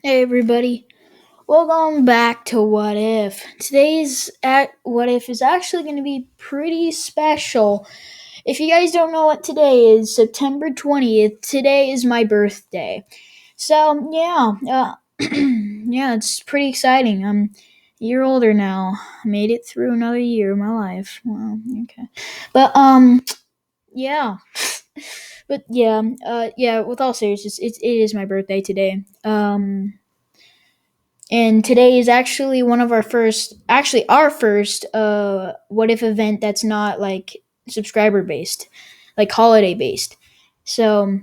Hey everybody, welcome back to What If. Today's What If is actually going to be pretty special. If you guys don't know what today is, September 20th, today is my birthday. So, yeah, it's pretty exciting. I'm a year older now. I made it through another year of my life. Wow, okay. But, yeah. But with all seriousness, it is my birthday today. And today is actually one of our first what if event that's not like subscriber based, like holiday based. So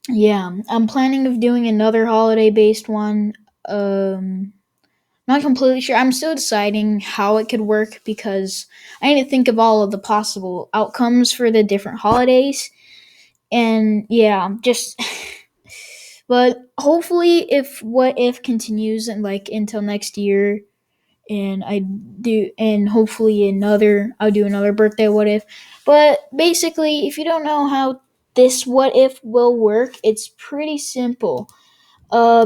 yeah, I'm planning of doing another holiday based one. Not completely sure. I'm still deciding how it could work because I need to think of all of the possible outcomes for the different holidays. And yeah, just but hopefully if what if continues and like until next year, and hopefully I'll do another birthday what if. But basically, if you don't know how this what if will work, it's pretty simple.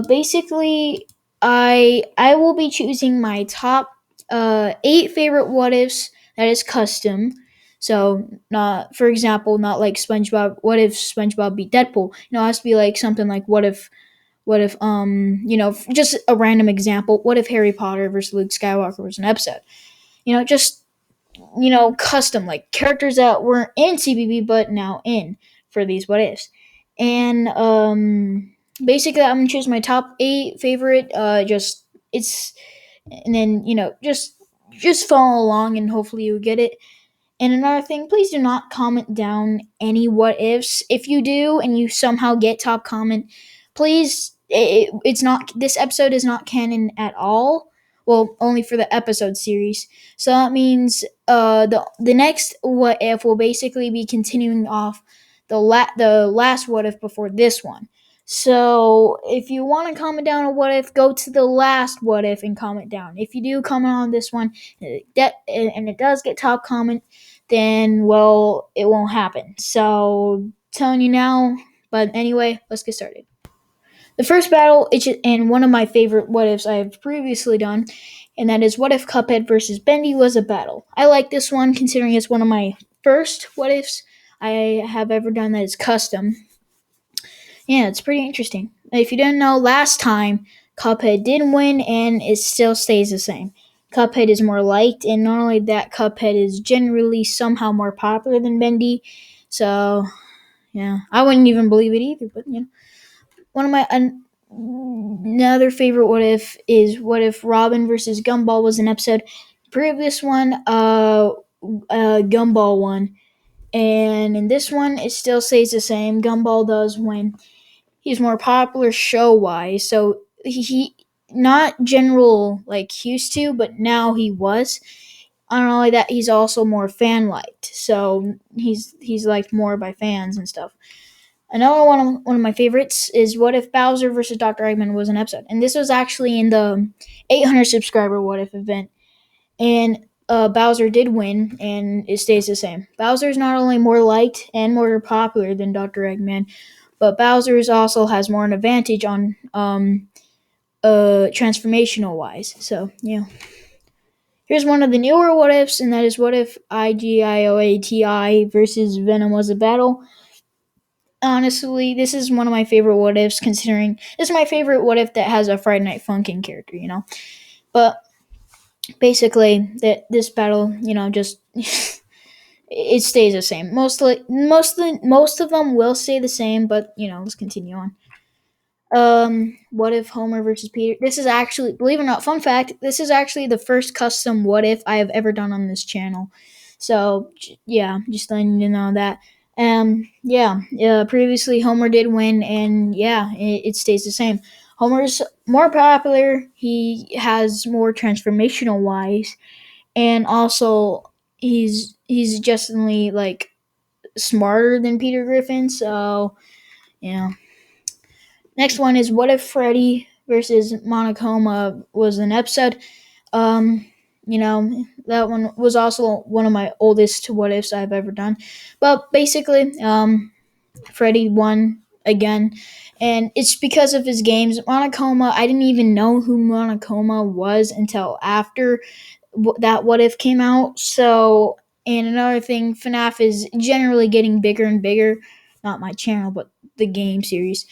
Basically, I will be choosing my top eight favorite what ifs that is custom. So not, for example, not like SpongeBob. What if SpongeBob beat Deadpool? It has to be like something like just a random example, what if Harry Potter versus Luke Skywalker was an episode? Just custom, like characters that weren't in CBB but now in for these what ifs. And basically I'm gonna choose my top eight favorite, just it's and then just follow along and hopefully you get it. And another thing, please do not comment down any what ifs. If you do and you somehow get top comment, please, it's not, this episode is not canon at all. Well, only for the episode series. So that means the next what if will basically be continuing off the last what if before this one. So if you want to comment down a what if, go to the last what if and comment down. If you do comment on this one, and it does get top comment, then well, it won't happen. So telling you now. But anyway, let's get started. The first battle, and one of my favorite what ifs I have previously done, and that is what if Cuphead versus Bendy was a battle. I like this one considering it's one of my first what ifs I have ever done that is custom. Yeah, it's pretty interesting. If you didn't know, last time Cuphead did win, and it still stays the same. Cuphead is more liked, and not only that, Cuphead is generally somehow more popular than Bendy. So, yeah, I wouldn't even believe it either. But one of my another favorite what if is what if Robin versus Gumball was an episode. Previous one, Gumball won, and in this one, it still stays the same. Gumball does win. He's more popular show wise, so he not general like used to, but now he was. Not only that, he's also more fan liked, so he's liked more by fans and stuff. Another one of my favorites is what if Bowser versus Dr. Eggman was an episode, and this was actually in the 800 subscriber what if event, and Bowser did win, and it stays the same. Bowser is not only more liked and more popular than Dr. Eggman, but Bowser's also has more an advantage on transformational wise. So yeah. Here's one of the newer what ifs, and that is what if IGIOATI versus Venom was a battle. Honestly, this is one of my favorite what ifs, considering this is my favorite what if that has a Friday Night Funkin' character. But basically, that this battle, just it stays the same. Most of them will stay the same, but let's continue on. What if Homer versus Peter? This is actually, believe it or not, fun fact, this is actually the first custom what if I have ever done on this channel. So yeah, just letting you know that. Previously Homer did win, and yeah, it stays the same. Homer's more popular. He has more transformational wise, and also he's justly like smarter than Peter Griffin. So yeah. Next one is what if Freddy versus Monocoma was an episode. Um, that one was also one of my oldest what ifs I've ever done. But basically, Freddy won. again, and it's because of his games. Monokuma, I didn't even know who Monokuma was until after that What If came out. So, and another thing, FNAF is generally getting bigger and bigger. Not my channel, but the game series,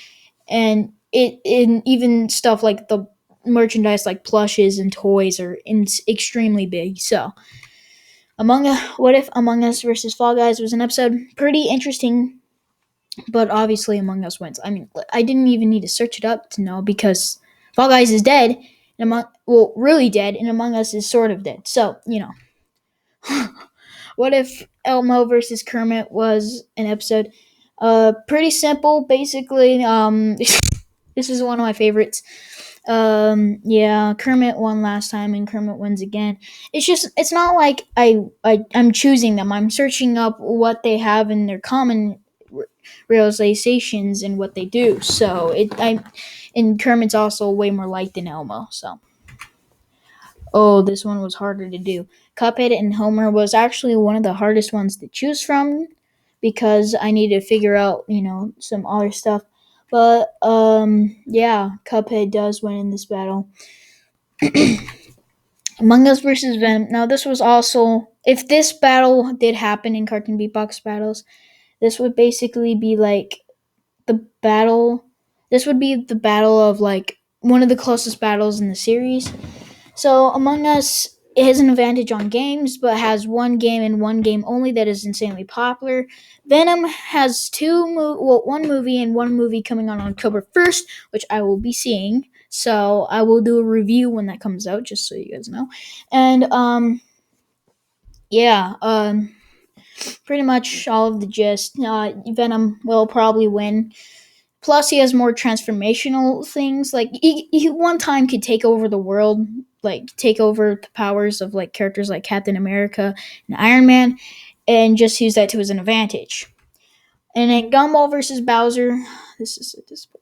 and even stuff like the merchandise, like plushes and toys, are extremely big. So, What If Among Us versus Fall Guys was an episode pretty interesting, but obviously Among Us wins. I mean, I didn't even need to search it up to know because Fall Guys is dead, and really dead, and Among Us is sort of dead. So What If Elmo versus Kermit was an episode? Pretty simple, basically. This is one of my favorites. Yeah, Kermit won last time, and Kermit wins again. It's not like I'm choosing them. I'm searching up what they have in their common realizations and what they do. So and Kermit's also way more liked than Elmo. So this one was harder to do. Cuphead and Homer was actually one of the hardest ones to choose from because I needed to figure out some other stuff. But yeah, Cuphead does win in this battle. Among Us versus Venom. Now this was also, if this battle did happen in Cartoon Beatbox battles, this would basically be like the battle. This would be the battle of like one of the closest battles in the series. So Among Us has an advantage on games, but has one game and one game only that is insanely popular. Venom has one movie and one movie coming on October 1st, which I will be seeing. So I will do a review when that comes out, just so you guys know. And yeah, pretty much all of the gist. Venom will probably win. Plus, he has more transformational things. Like he one time could take over the world, like take over the powers of like characters like Captain America and Iron Man, and just use that to his advantage. And then Gumball versus Bowser. This is a disappointing.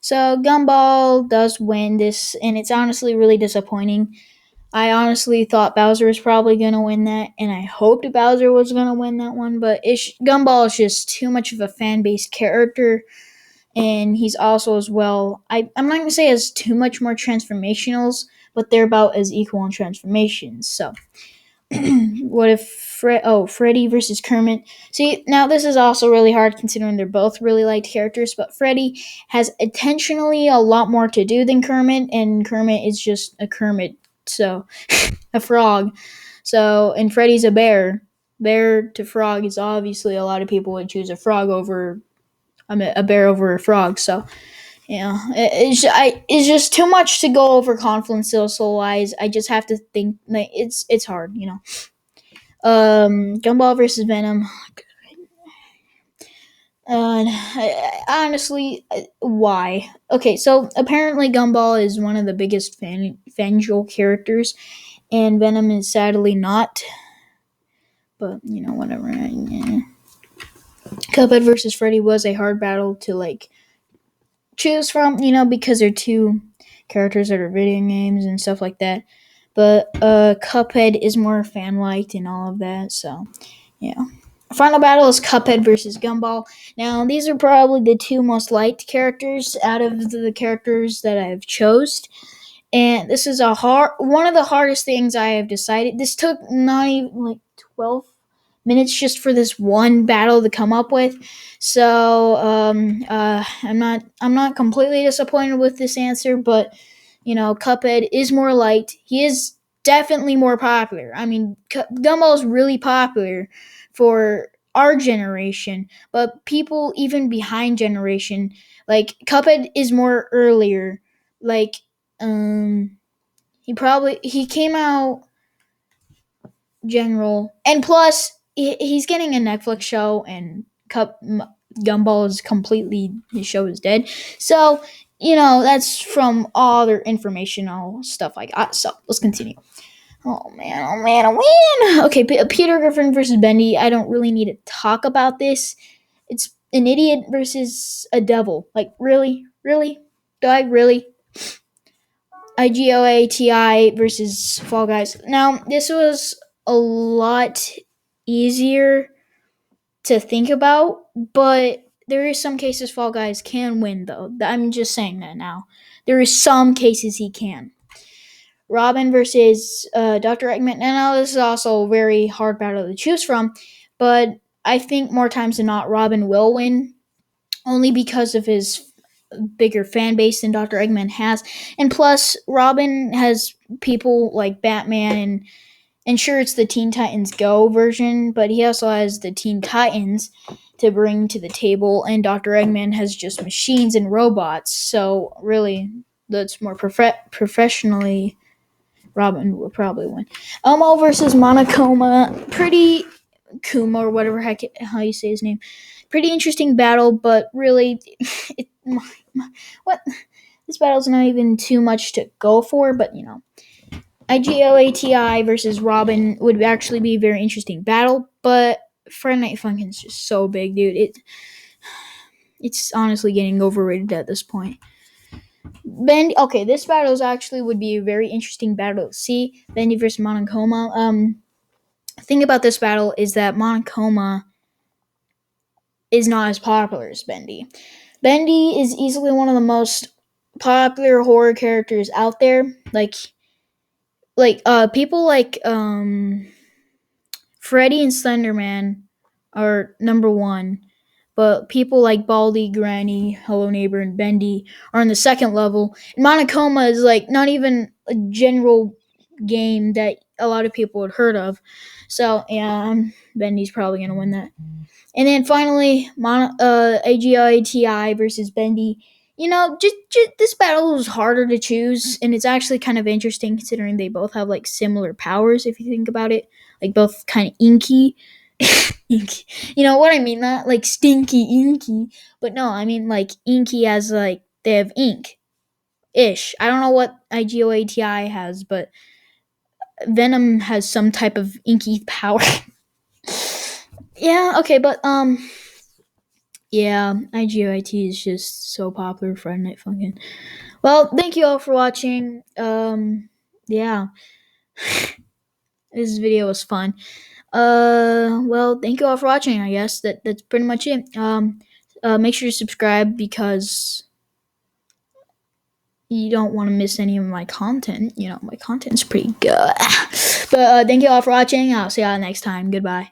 So Gumball does win this, and it's honestly really disappointing. I honestly thought Bowser was probably gonna win that, and I hoped Bowser was gonna win that one. But Gumball is just too much of a fan based character, and he's also as well. I'm not gonna say has too much more transformationals, but they're about as equal in transformations. So what if Freddy versus Kermit? See, now this is also really hard considering they're both really liked characters, but Freddy has intentionally a lot more to do than Kermit, and Kermit is just a Kermit, so a frog. So and Freddy's a bear. Bear to frog is obviously a lot of people would choose a frog over a bear over a frog. So it's just too much to go over confidence level wise. I just have to think like it's hard. Gumball versus Venom. Honestly, why? Okay, so apparently Gumball is one of the biggest Fangirl characters, and Venom is sadly not. But whatever. Yeah. Cuphead versus Freddy was a hard battle to like choose from, because they're two characters that are video games and stuff like that. But Cuphead is more fan liked and all of that. So yeah. Final battle is Cuphead versus Gumball. Now, these are probably the two most liked characters out of the characters that I've chose. And this is one of the hardest things I have decided. This took not even like 12 minutes just for this one battle to come up with. So I'm not completely disappointed with this answer, but Cuphead is more liked. He is definitely more popular. I mean, Gumball is really popular for our generation, but people even behind generation, like Cuphead is more earlier. Like he came out general, and plus he's getting a Netflix show, and Gumball is completely, his show is dead. So that's from all their informational stuff I got. So let's continue. Oh man, oh man, oh man. Okay, Peter Griffin versus Bendy. I don't really need to talk about this. It's an idiot versus a devil. Like, really? Do I really? IGOATI versus Fall Guys. Now, this was a lot easier to think about, but there is some cases Fall Guys can win though. I'm just saying that now. There is some cases he can. Robin versus Dr. Eggman. And now this is also a very hard battle to choose from, but I think more times than not, Robin will win, only because of his bigger fan base than Dr. Eggman has. And plus, Robin has people like Batman and sure, it's the Teen Titans Go version, but he also has the Teen Titans to bring to the table, and Dr. Eggman has just machines and robots. So really, that's more professionally. Robin will probably win. Elmo versus Monokuma. Pretty Kuma or whatever how you say his name. Pretty interesting battle, but really, what this battle's not even too much to go for. But IGOATI versus Robin would actually be a very interesting battle. But Friday Night Funkin's just so big, dude. It's honestly getting overrated at this point. Okay, this battle would be a very interesting battle to see. Bendy versus Monokuma. Thing about this battle is that Monokuma is not as popular as Bendy. Bendy is easily one of the most popular horror characters out there. People like Freddy and Slenderman are number one, but people like Baldy, Granny, Hello Neighbor, and Bendy are on the second level. And Monokuma is like not even a general game that a lot of people had heard of. So yeah, Bendy's probably gonna win that. And then finally, AGITI versus Bendy. Just this battle was harder to choose, and it's actually kind of interesting considering they both have like similar powers. If you think about it, like both kind of inky, inky. You know what I mean? Not like stinky inky, but no, I mean like inky as like they have ink ish. I don't know what IGOATI has, but Venom has some type of inky power. Yeah, okay, but yeah, IGIT is just so popular for Friday Night Funkin'. Well, thank you all for watching. Yeah. This video was fun. Well, thank you all for watching, I guess. That's pretty much it. Make sure to subscribe because you don't want to miss any of my content. My content's pretty good. But thank you all for watching. I'll see y'all next time. Goodbye.